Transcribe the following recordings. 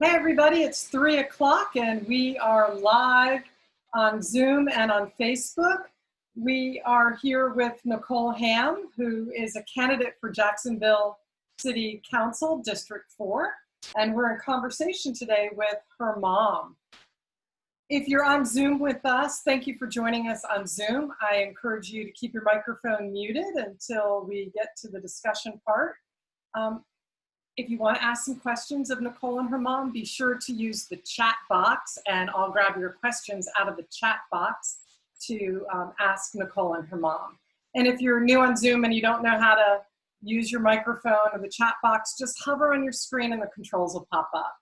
Hey everybody, it's 3 o'clock and we are live on Zoom and on Facebook. We are here with Nicole Hamm, who is a candidate for Jacksonville City Council, District 4, and we're in conversation today with her mom. If you're on Zoom with us, thank you for joining us on Zoom. I encourage you to keep your microphone muted until we get to the discussion part. If you want to ask some questions of Nicole and her mom, be sure to use the chat box, and I'll grab your questions out of the chat box to ask Nicole and her mom. And if you're new on Zoom and you don't know how to use your microphone or the chat box, just hover on your screen and the controls will pop up.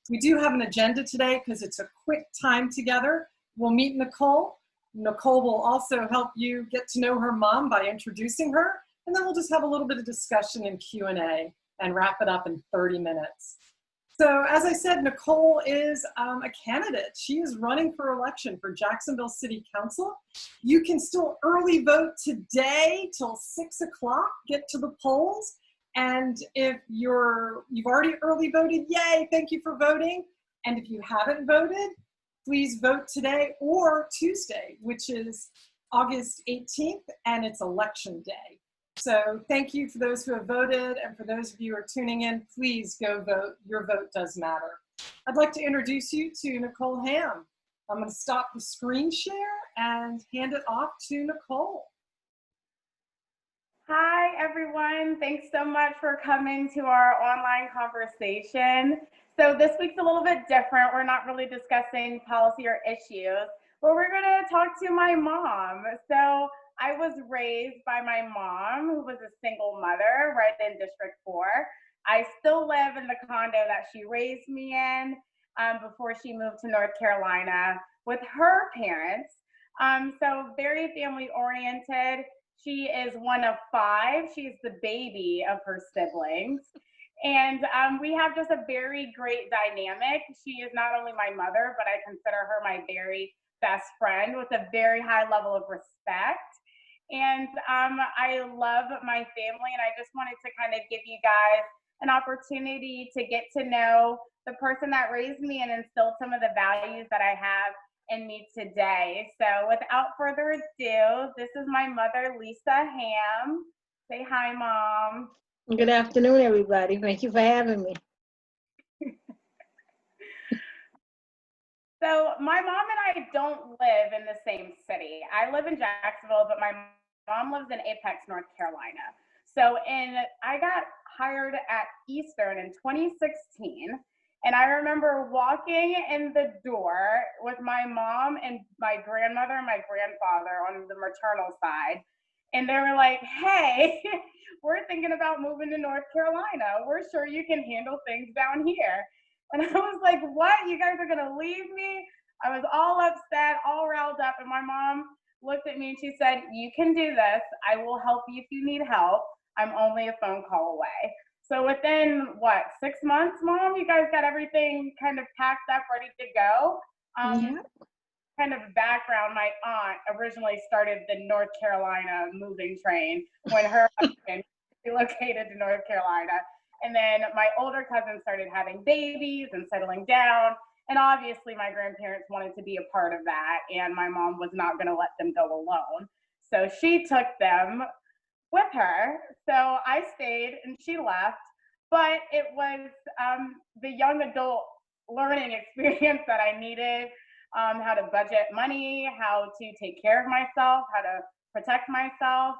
We do have an agenda today because it's a quick time together. We'll meet Nicole. Nicole will also help you get to know her mom by introducing her, and then we'll just have a little bit of discussion and Q&A. And wrap it up in 30 minutes. So as I said, Nicole is a candidate. She is running for election for Jacksonville City Council. You can still early vote today till 6 o'clock, get to the polls. And if you've already early voted, yay, thank you for voting. And if you haven't voted, please vote today or Tuesday, which is August 18th, and it's election day. So thank you for those who have voted, and for those of you who are tuning in, please go vote. Your vote does matter. I'd like to introduce you to Nicole Hamm. I'm going to stop the screen share and hand it off to Nicole. Hi, everyone. Thanks so much for coming to our online conversation. So this week's a little bit different. We're not really discussing policy or issues, but we're going to talk to my mom. So I was raised by my mom, who was a single mother right in District 4. I still live in the condo that she raised me in before she moved to North Carolina with her parents. So very family oriented. She is one of 5. She's the baby of her siblings. And we have just a very great dynamic. She is not only my mother, but I consider her my very best friend with a very high level of respect. And I love my family, and I just wanted to kind of give you guys an opportunity to get to know the person that raised me and instilled some of the values that I have in me today. So without further ado, this is my mother, Leisa Hamm. Say hi, Mom. Good afternoon, everybody. Thank you for having me. So my mom and I don't live in the same city. I live in Jacksonville, but my mom lives in Apex, North Carolina. So I got hired at Eastern in 2016. And I remember walking in the door with my mom and my grandmother and my grandfather on the maternal side. And they were like, hey, we're thinking about moving to North Carolina. We're sure you can handle things down here. And I was like, what? You guys are gonna leave me? I was all upset, all riled up. And my mom looked at me and she said, you can do this. I will help you if you need help. I'm only a phone call away. So within 6 months, Mom, you guys got everything kind of packed up, ready to go. Yeah. Kind of background, my aunt originally started the North Carolina moving train when her husband relocated to North Carolina. And then my older cousin started having babies and settling down. And obviously my grandparents wanted to be a part of that. And my mom was not going to let them go alone. So she took them with her. So I stayed and she left. But it was the young adult learning experience that I needed, how to budget money, how to take care of myself, how to protect myself.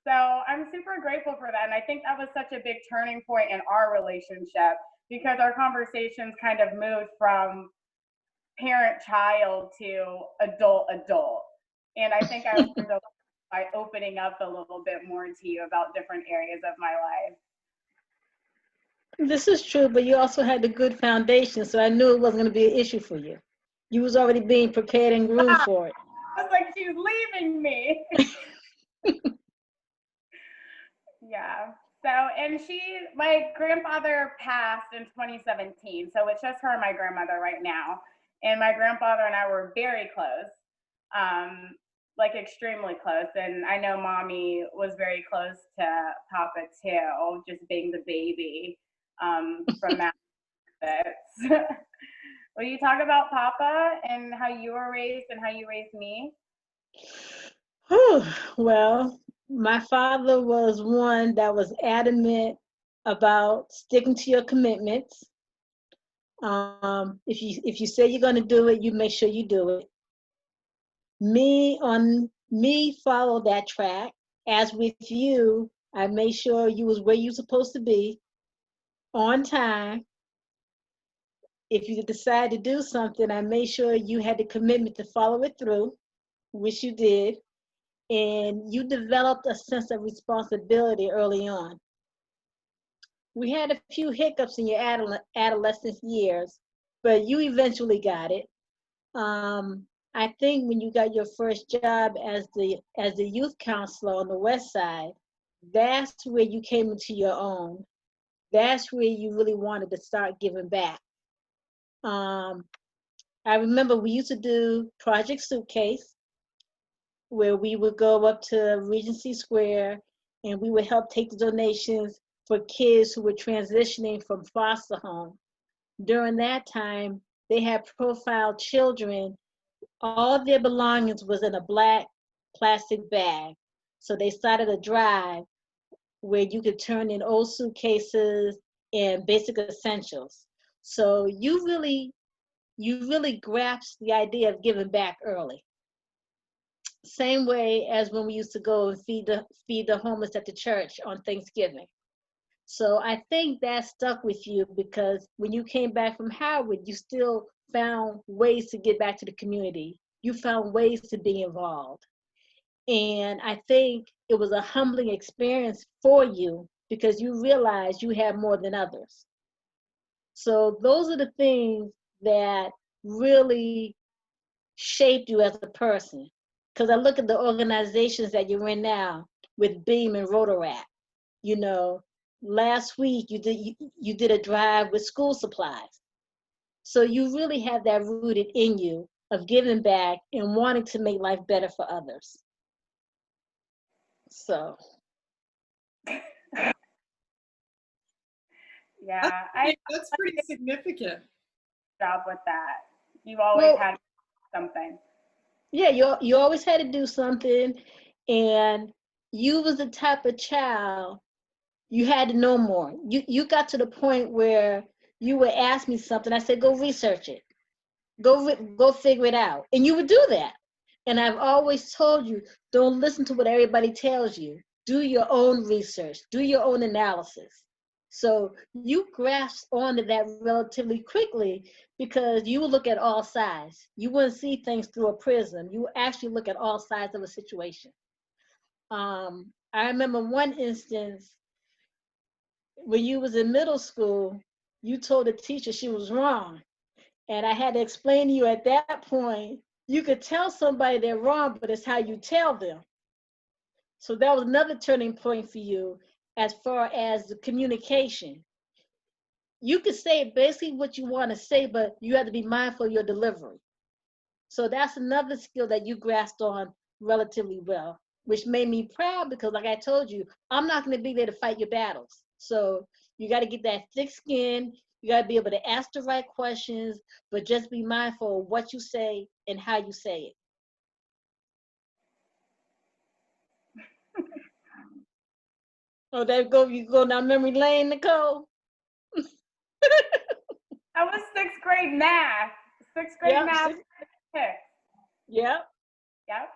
So I'm super grateful for that. And I think that was such a big turning point in our relationship because our conversations kind of moved from parent-child to adult-adult. And I think I learned by opening up a little bit more to you about different areas of my life. This is true, but you also had the good foundation, so I knew it wasn't going to be an issue for you. You was already being prepared and groomed for it. I was like, she's leaving me. Yeah. So, and my grandfather passed in 2017. So it's just her and my grandmother right now. And my grandfather and I were very close, like extremely close. And I know Mommy was very close to Papa too, just being the baby from that this. Will you talk about Papa and how you were raised and how you raised me? Whew. Well, my father was one that was adamant about sticking to your commitments. If you say you're going to do it, you make sure you do it. Me follow that track. As with you, I made sure you was where you supposed to be on time. If you decide to do something, I made sure you had the commitment to follow it through, which you did, and you developed a sense of responsibility early on. We had a few hiccups in your adolescent years, but you eventually got it. I think when you got your first job as the youth counselor on the West Side, that's where you came into your own. That's where you really wanted to start giving back. Um, I remember we used to do Project Suitcase, where we would go up to Regency Square and we would help take the donations for kids who were transitioning from foster home. During that time, they had profiled children. All their belongings was in a black plastic bag. So they started a drive where you could turn in old suitcases and basic essentials. So you really grasped the idea of giving back early. Same way as when we used to go and feed the homeless at the church on Thanksgiving. So I think that stuck with you because when you came back from Howard, you still found ways to get back to the community. You found ways to be involved. And I think it was a humbling experience for you because you realized you had more than others. So those are the things that really shaped you as a person. Because I look at the organizations that you're in now with Beam and Rotaract. You know, last week you did a drive with school supplies. So you really have that rooted in you of giving back and wanting to make life better for others. So Yeah, That's pretty significant. job with that. You always well, had something. yeah, you always had to do something, and you was the type of child you had to know more. You got to the point where you would ask me something. I said, go research it. Go figure it out. And you would do that. And I've always told you, don't listen to what everybody tells you. Do your own research. Do your own analysis. So you grasp onto that relatively quickly because you will look at all sides. You wouldn't see things through a prism. You actually look at all sides of a situation. I remember one instance when you was in middle school, you told the teacher she was wrong. And I had to explain to you at that point, you could tell somebody they're wrong, but it's how you tell them. So that was another turning point for you as far as the communication. You could say basically what you want to say, but you have to be mindful of your delivery. So that's another skill that you grasped on relatively well, which made me proud because, like I told you, I'm not going to be there to fight your battles. So you got to get that thick skin. You got to be able to ask the right questions, but just be mindful of what you say and how you say it. Oh, you go down memory lane, Nicole. That was sixth grade math. Sixth grade Yep. math. Yep. Yep.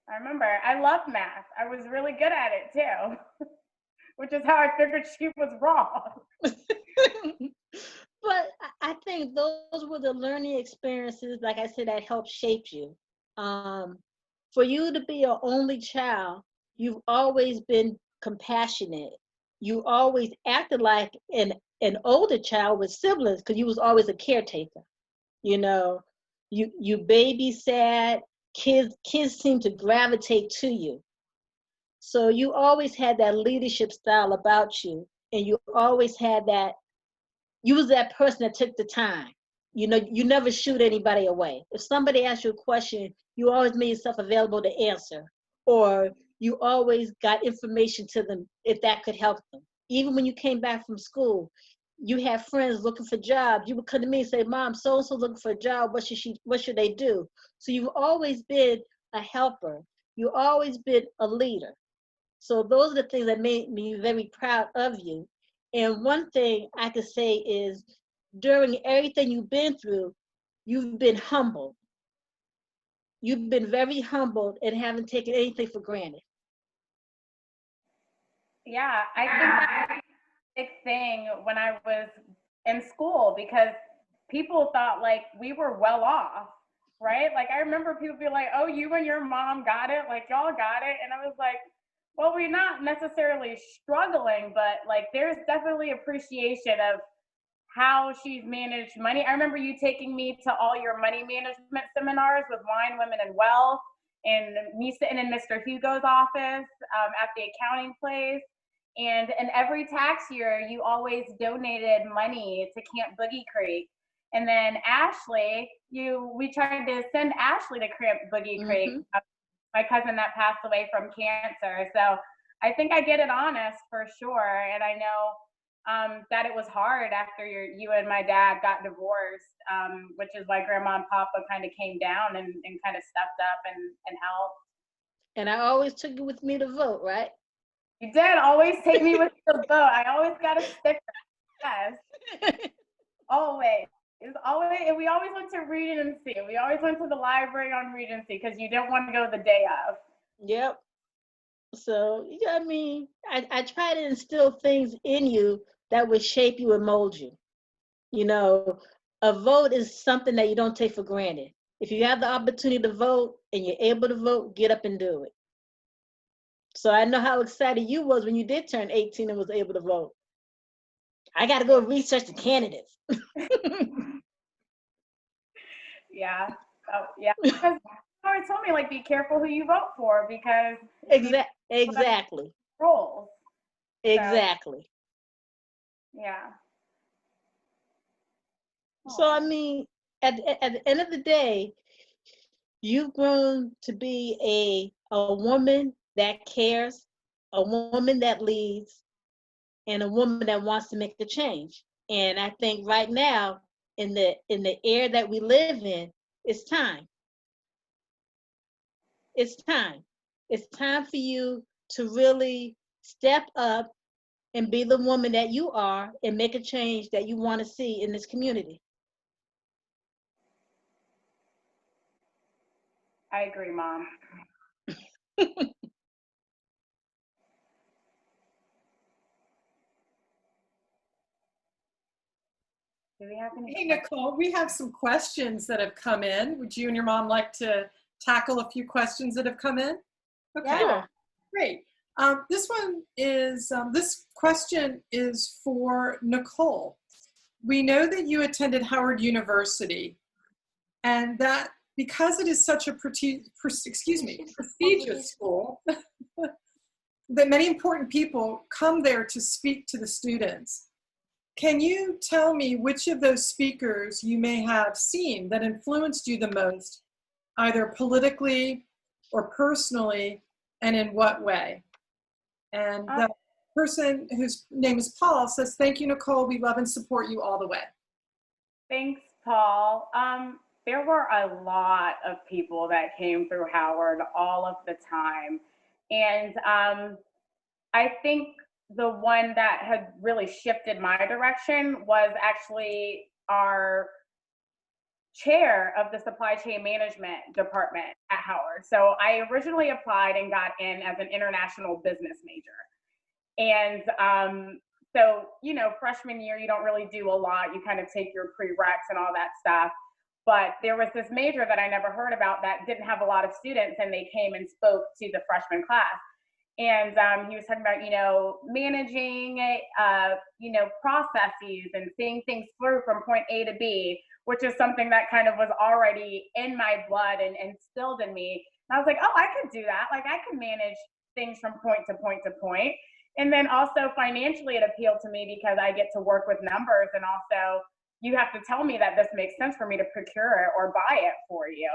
I remember. I love math. I was really good at it too, which is how I figured she was wrong. But I think those were the learning experiences, like I said, that helped shape you. Um, for you to be an only child, you've always been compassionate. You always acted like an older child with siblings because you was always a caretaker. You know, you babysat. Kids seem to gravitate to you. So you always had that leadership style about you, and you always had that. You was that person that took the time. You know, you never shoot anybody away. If somebody asked you a question, you always made yourself available to answer, or you always got information to them if that could help them. Even when you came back from school, you have friends looking for jobs, you would come to me and say, Mom, so-and-so looking for a job, what should they do? So you've always been a helper. You've always been a leader. So those are the things that made me very proud of you. And one thing I could say is during everything you've been through, you've been humbled. You've been very humbled and haven't taken anything for granted. Yeah, I think that's a big thing when I was in school because people thought like we were well off, right? Like I remember people be like, "Oh, you and your mom got it, like y'all got it," and I was like, "Well, we're not necessarily struggling, but like there's definitely appreciation of how she's managed money." I remember you taking me to all your money management seminars with Wine, Women, and Wealth, and me sitting in Mr. Hugo's office at the accounting place. And in every tax year, you always donated money to Camp Boogie Creek. And then Ashley, we tried to send Ashley to Camp Boogie Creek, my cousin that passed away from cancer. So I think I get it honest for sure. And I know that it was hard after you and my dad got divorced, which is why Grandma and Papa kind of came down and kind of stepped up and helped. And I always took you with me to vote, right? You did always take me with the boat. I always got a sticker. Yes. Always. It's always, and we always went to Regency. We always went to the library on Regency because you didn't want to go the day of. Yep. So, yeah, I mean, I try to instill things in you that would shape you and mold you. You know, a vote is something that you don't take for granted. If you have the opportunity to vote and you're able to vote, get up and do it. So I know how excited you was when you did turn 18 and was able to vote. I got to go research the candidates. Yeah. Oh, yeah. Because you always told me, like, be careful who you vote for because Exactly. Roles. Exactly. So, yeah. So, I mean, at the end of the day, you've grown to be a woman that cares, a woman that leads, and a woman that wants to make the change. And I think right now, in the era that we live in, it's time. It's time. It's time for you to really step up and be the woman that you are and make a change that you want to see in this community. I agree, Mom. Do we have any Hey, Nicole, we have some questions that have come in. Would you and your mom like to tackle a few questions that have come in? Okay, Yeah. great. This question is for Nicole. We know that you attended Howard University and that because it is such a prestigious school, that many important people come there to speak to the students. Can you tell me which of those speakers you may have seen that influenced you the most, either politically or personally, and in what way? And the person whose name is Paul says, "Thank you, Nicole. We love and support you all the way." Thanks, Paul. There were a lot of people that came through Howard all of the time. And I think the one that had really shifted my direction was actually our chair of the supply chain management department at Howard. So I originally applied and got in as an international business major. And so, freshman year, you don't really do a lot. You kind of take your prereqs and all that stuff. But there was this major that I never heard about that didn't have a lot of students, and they came and spoke to the freshman class. And he was talking about, managing, processes and seeing things through from point A to B, which is something that kind of was already in my blood and instilled in me. And I was like, oh, I could do that. Like I can manage things from point to point to point. And then also financially, it appealed to me because I get to work with numbers, and also you have to tell me that this makes sense for me to procure it or buy it for you.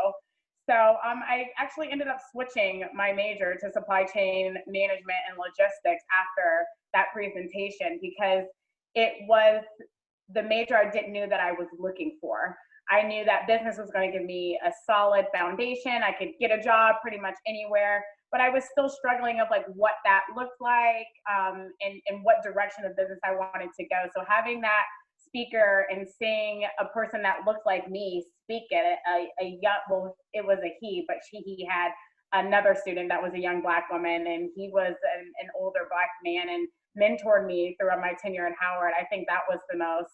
So I actually ended up switching my major to supply chain management and logistics after that presentation because it was the major I didn't know that I was looking for. I knew that business was going to give me a solid foundation. I could get a job pretty much anywhere, but I was still struggling of like what that looked like, and what direction of business I wanted to go. So having that speaker and seeing a person that looked like me speak at it, a young, well, it was a he, but he had another student that was a young Black woman, and he was an older Black man, and mentored me throughout my tenure at Howard. I think that was the most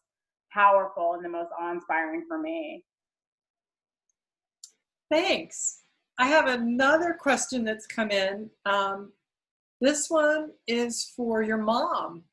powerful and the most awe-inspiring for me. Thanks. I have another question that's come in. This one is for your mom.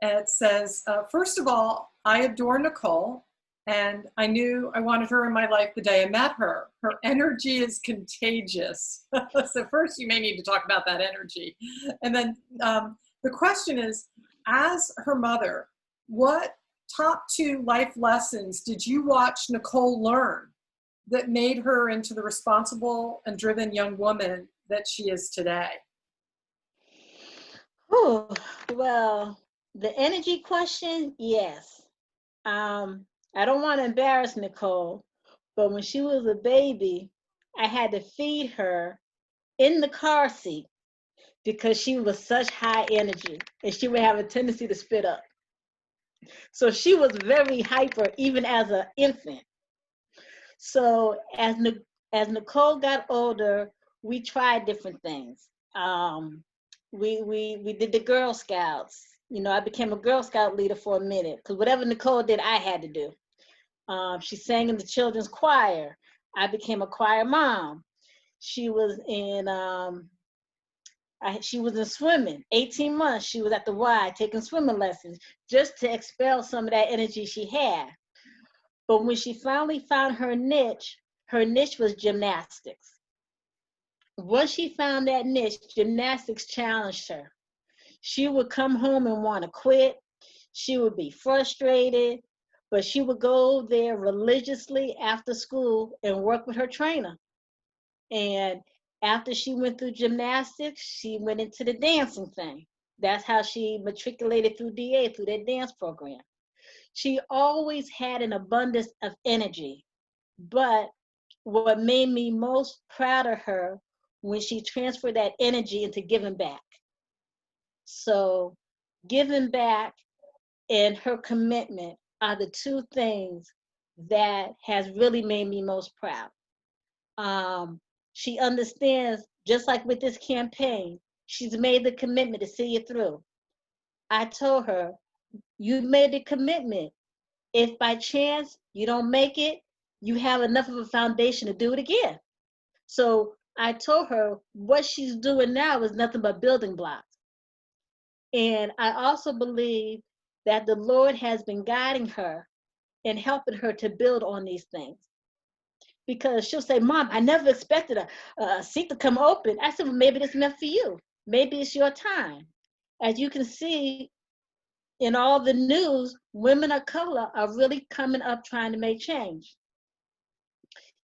It says, first of all, I adore Nicole, and I knew I wanted her in my life the day I met her. Her energy is contagious. So first you may need to talk about that energy. And then the question is, as her mother, what top 2 life lessons did you watch Nicole learn that made her into the responsible and driven young woman that she is today? Oh, well, the energy question, yes. I don't want to embarrass Nicole, but when she was a baby, I had to feed her in the car seat because she was such high energy and she would have a tendency to spit up. So she was very hyper even as an infant. So as Nicole got older, we tried different things. We did the Girl Scouts. You know, I became a Girl Scout leader for a minute because whatever Nicole did, I had to do. She sang in the children's choir. I became a choir mom. She was in she was in swimming. 18 months, she was at the Y taking swimming lessons just to expel some of that energy she had. But when she finally found her niche was gymnastics. Once she found that niche, gymnastics challenged her. She would come home and want to quit. She would be frustrated, but she would go there religiously after school and work with her trainer. And after she went through gymnastics, she went into the dancing thing. That's how she matriculated through DA, through that dance program. She always had an abundance of energy, but what made me most proud of her when she transferred that energy into giving back. So giving back and her commitment are the 2 things that has really made me most proud. She understands, just like with this campaign, she's made the commitment to see it through. I told her, you made the commitment. If by chance you don't make it, you have enough of a foundation to do it again. So I told her what she's doing now is nothing but building blocks. And I also believe that the Lord has been guiding her and helping her to build on these things. Because she'll say, Mom, I never expected a seat to come open. I said, well, maybe it's meant for you. Maybe it's your time. As you can see in all the news, women of color are really coming up trying to make change.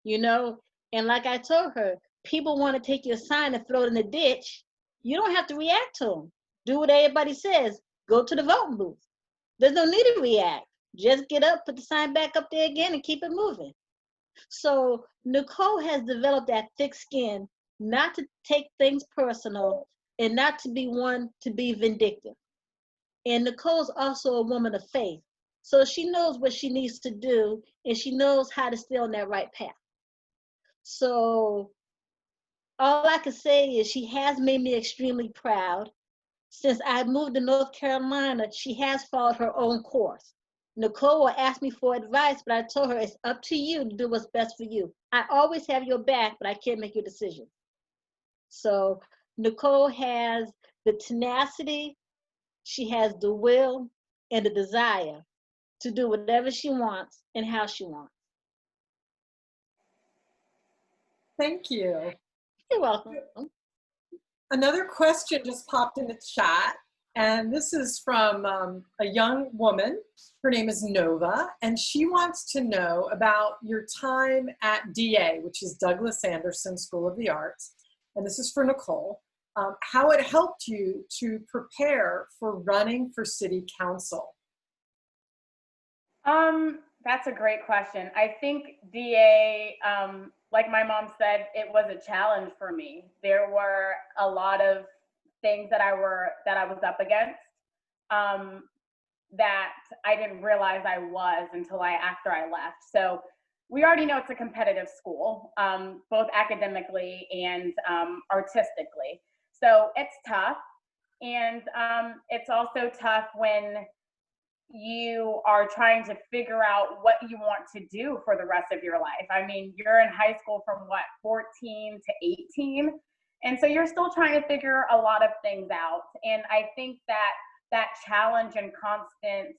You know, and like I told her, people want to take your sign and throw it in the ditch. You don't have to react to them. Do what everybody says. Go to the voting booth. There's no need to react. Just get up, put the sign back up there again, and keep it moving. So Nicole has developed that thick skin not to take things personal and not to be one to be vindictive. And Nicole's also a woman of faith. So she knows what she needs to do and she knows how to stay on that right path. So all I can say is she has made me extremely proud. Since I moved to North Carolina, she has followed her own course. Nicole will ask me for advice, but I told her it's up to you to do what's best for you. I always have your back, but I can't make your decision. So Nicole has the tenacity, she has the will and the desire to do whatever she wants and how she wants. Thank you. You're welcome. Another question just popped in the chat, and this is from a young woman. Her name is Nova, and she wants to know about your time at DA, which is Douglas Anderson School of the Arts. And this is for Nicole. how it helped you to prepare for running for city council. That's a great question. I think DA, like my mom said, it was a challenge for me. There were a lot of things that I was up against, that I didn't realize I was until after I left. So we already know it's a competitive school, both academically and artistically. So it's tough, and it's also tough when you are trying to figure out what you want to do for the rest of your life. I mean, you're in high school from what, 14 to 18. And so you're still trying to figure a lot of things out. And I think that challenge and constant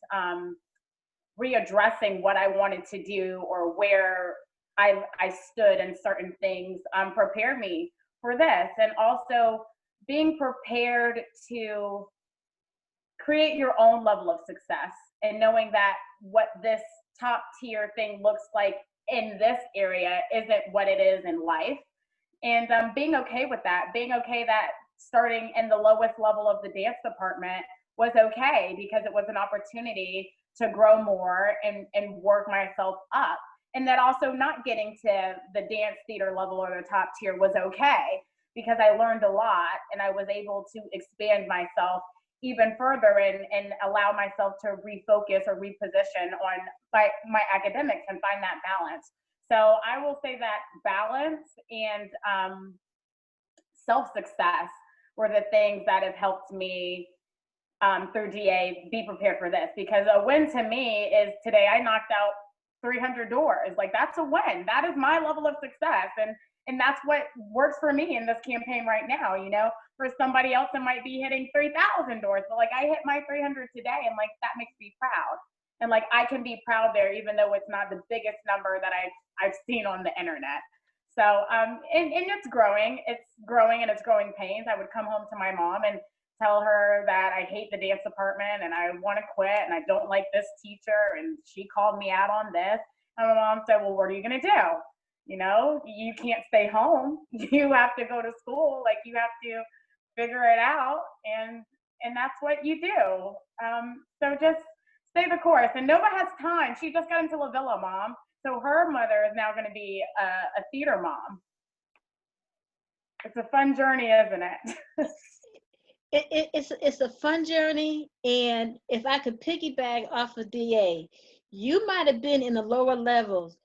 readdressing what I wanted to do or where I stood in certain things prepared me for this. And also being prepared to create your own level of success and knowing that what this top tier thing looks like in this area isn't what it is in life. And being okay with that, being okay that starting in the lowest level of the dance department was okay because it was an opportunity to grow more and work myself up. And that also not getting to the dance theater level or the top tier was okay because I learned a lot and I was able to expand myself even further and allow myself to refocus or reposition on my academics and find that balance. So I will say that balance and self-success were the things that have helped me through DA be prepared for this, because a win to me is today I knocked out 300 doors. Like, that's a win. That is my level of success. And that's what works for me in this campaign right now. You know, for somebody else, it might be hitting 3,000 doors, but like I hit my 300 today, and like that makes me proud. And like I can be proud there, even though it's not the biggest number that I've seen on the internet. So and it's growing and it's growing pains. I would come home to my mom and tell her that I hate the dance department and I want to quit and I don't like this teacher, and she called me out on this. And my mom said, well, what are you going to do? You know, you can't stay home. You have to go to school. Like, you have to figure it out. And that's what you do. So just stay the course. And Nova has time. She just got into La Villa, Mom. So her mother is now going to be a theater mom. It's a fun journey, isn't it? It's a fun journey. And if I could piggyback off of DA, you might have been in the lower levels,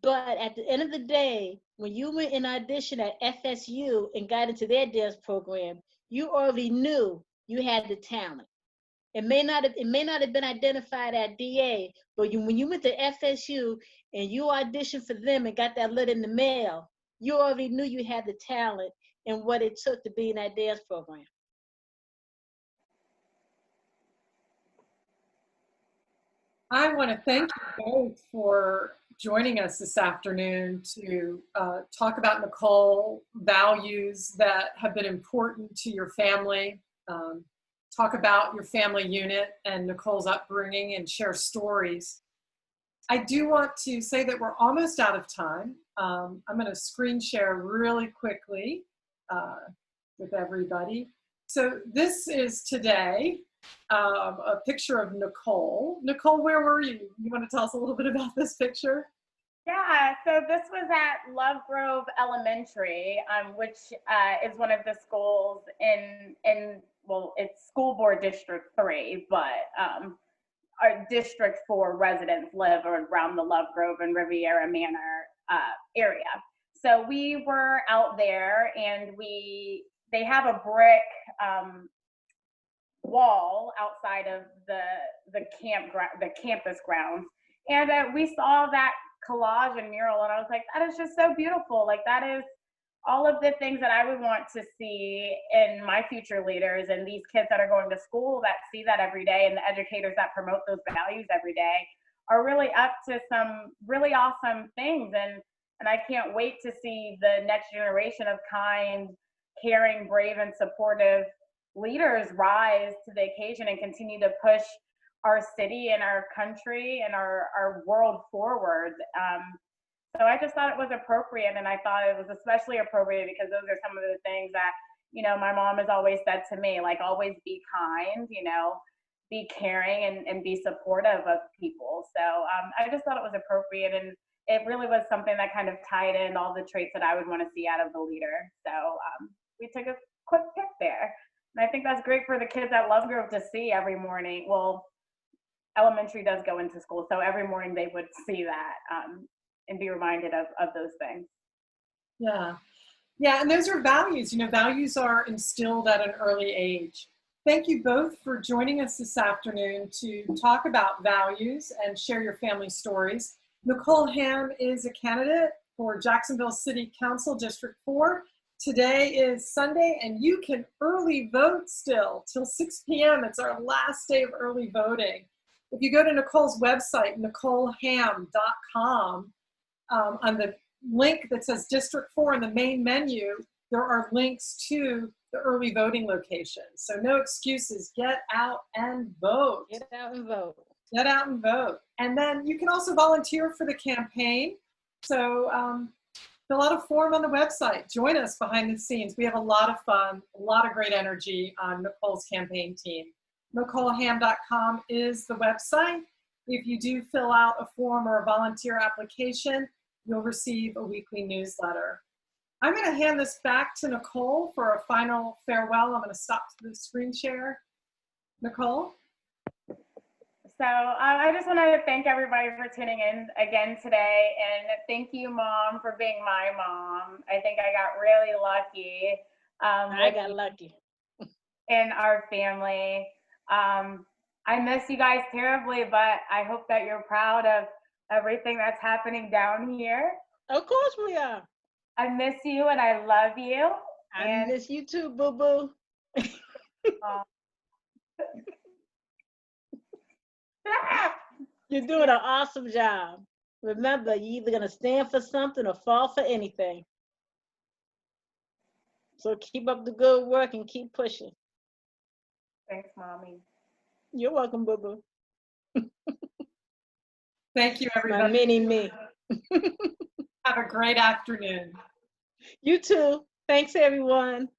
but at the end of the day, when you went in audition at FSU and got into their dance program, you already knew you had the talent. It may not have been identified at DA, but when you went to FSU and you auditioned for them and got that letter in the mail, you already knew you had the talent and what it took to be in that dance program. I want to thank you both for joining us this afternoon to talk about Nicole, values that have been important to your family, talk about your family unit and Nicole's upbringing, and share stories. I do want to say that we're almost out of time. I'm going to screen share really quickly with everybody. So this is today. A picture of Nicole. Nicole, where were you? You want to tell us a little bit about this picture? Yeah, so this was at Love Grove Elementary, which is one of the schools in well, it's School Board District 3, but our District 4 residents live around the Love Grove and Riviera Manor area. So we were out there, and they have a brick wall outside of the campus grounds, and we saw that collage and mural, and I was like, that is just so beautiful. Like, that is all of the things that I would want to see in my future leaders, and these kids that are going to school that see that every day, and the educators that promote those values every day are really up to some really awesome things. And I can't wait to see the next generation of kind, caring, brave, and supportive leaders rise to the occasion and continue to push our city and our country and our world forward. So I just thought it was appropriate, and I thought it was especially appropriate because those are some of the things that, you know, my mom has always said to me, like, always be kind, you know, be caring and be supportive of people. So I just thought it was appropriate, and it really was something that kind of tied in all the traits that I would want to see out of the leader. So we took a quick pick there. And I think that's great for the kids at Love Grove to see every morning. Well, elementary does go into school, so every morning they would see that and be reminded of those things. Yeah. Yeah, and those are values. You know, values are instilled at an early age. Thank you both for joining us this afternoon to talk about values and share your family stories. Nicole Hamm is a candidate for Jacksonville City Council District 4. Today is Sunday, and you can early vote still till 6 p.m. It's our last day of early voting. If you go to Nicole's website, NicoleHamm.com, on the link that says District 4 in the main menu, there are links to the early voting locations. So no excuses. Get out and vote. Get out and vote. Get out and vote. And then you can also volunteer for the campaign. So fill out a form on the website. Join us behind the scenes. We have a lot of fun, a lot of great energy on Nicole's campaign team. NicoleHamm.com is the website. If you do fill out a form or a volunteer application, you'll receive a weekly newsletter. I'm going to hand this back to Nicole for a final farewell. I'm going to stop the screen share. Nicole? So I just wanted to thank everybody for tuning in again today. And thank you, Mom, for being my mom. I think I got really lucky. I got lucky. In our family. I miss you guys terribly, but I hope that you're proud of everything that's happening down here. Of course we are. I miss you and I love you. I miss you too, boo-boo. You're doing an awesome job. Remember, you're either going to stand for something or fall for anything. So keep up the good work and keep pushing. Thanks, Mommy. You're welcome, boo-boo. Thank you, everybody. My mini-me. Have a great afternoon. You too. Thanks, everyone.